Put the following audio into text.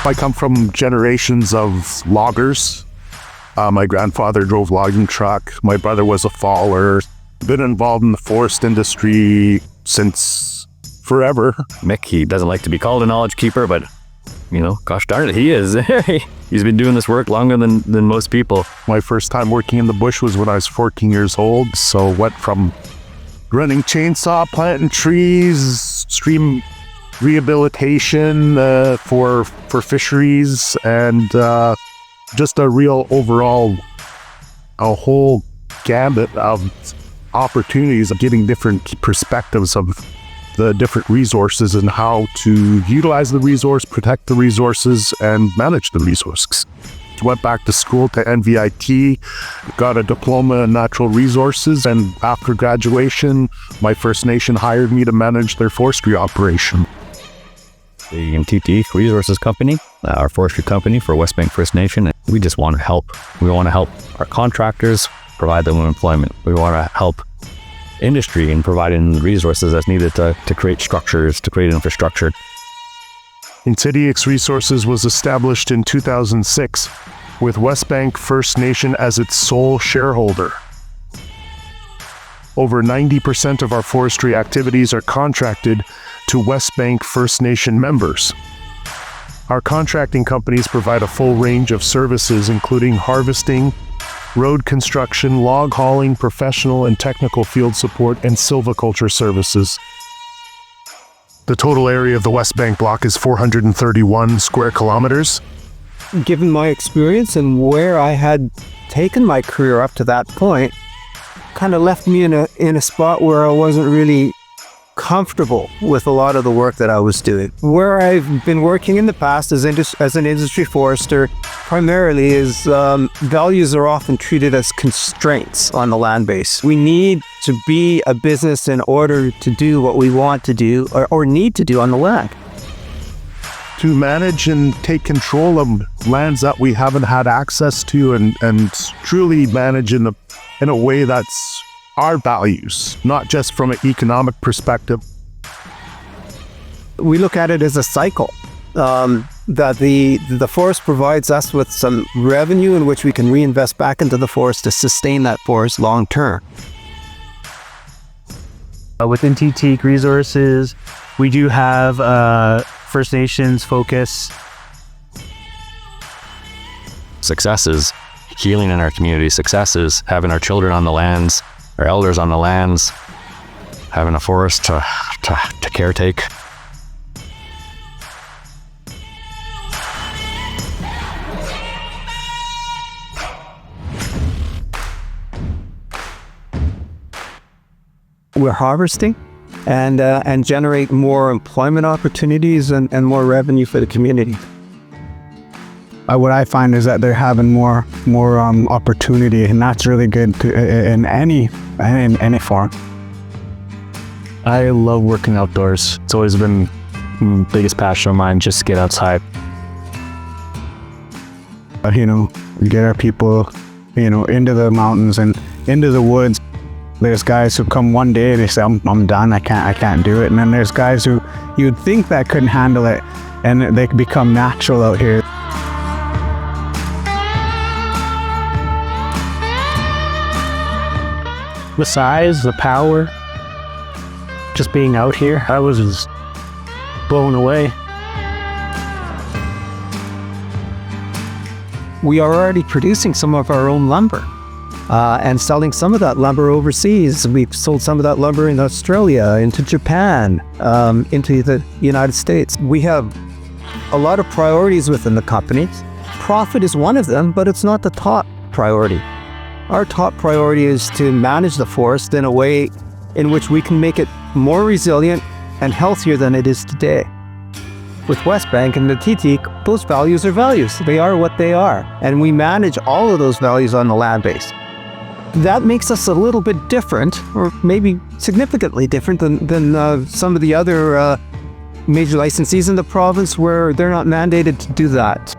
I come from generations of loggers. My grandfather drove logging truck. My brother was a faller. Been involved in the forest industry since forever. Mick, he doesn't like to be called a knowledge keeper, but gosh darn it, he is. He's been doing this work longer than most people. My first time working in the bush was when I was 14 years old. So went from running chainsaw, planting trees, stream rehabilitation for fisheries, and just a real overall, a whole gambit of opportunities of getting different perspectives of the different resources and how to utilize the resource, protect the resources, and manage the resources. Went back to school to NVIT, got a diploma in natural resources, and after graduation, my First Nation hired me to manage their forestry operation. The Ntityix Resources Company, our forestry company for Westbank First Nation, we just want to help. We want to help our contractors, provide them with employment. We want to help industry in providing the resources that's needed to create structures, to create infrastructure. Ntityix Resources was established in 2006 with Westbank First Nation as its sole shareholder. Over 90% of our forestry activities are contracted to Westbank First Nation members. Our contracting companies provide a full range of services, including harvesting, road construction, log hauling, professional and technical field support, and silviculture services. The total area of the Westbank block is 431 square kilometers. Given my experience and where I had taken my career up to that point, kind of left me in a spot where I wasn't really comfortable with a lot of the work that I was doing. Where I've been working in the past as an industry forester primarily is values are often treated as constraints on the land base. We need to be a business in order to do what we want to do or need to do on the land. To manage and take control of lands that we haven't had access to and truly manage in a way that's our values, not just from an economic perspective. We look at it as a cycle, that the forest provides us with some revenue in which we can reinvest back into the forest to sustain that forest long term. Within Ntityix Resources, we do have First Nations focus. Successes, healing in our community. Successes, having our children on the lands, our elders on the lands, having a forest to caretake. We're harvesting and generate more employment opportunities and more revenue for the community. What I find is that they're having more opportunity, and that's really good in any form. I love working outdoors. It's always been the biggest passion of mine, just to get outside. Get our people, into the mountains and into the woods. There's guys who come one day and they say, I'm done, I can't do it. And then there's guys who you'd think that couldn't handle it, and they become natural out here. The size, the power, just being out here, I was just blown away. We are already producing some of our own lumber and selling some of that lumber overseas. We've sold some of that lumber in Australia, into Japan, into the United States. We have a lot of priorities within the company. Profit is one of them, but it's not the top priority. Our top priority is to manage the forest in a way in which we can make it more resilient and healthier than it is today. With Westbank and the Ntityix, those values are values. They are what they are. And we manage all of those values on the land base. That makes us a little bit different, or maybe significantly different than some of the other major licensees in the province where they're not mandated to do that.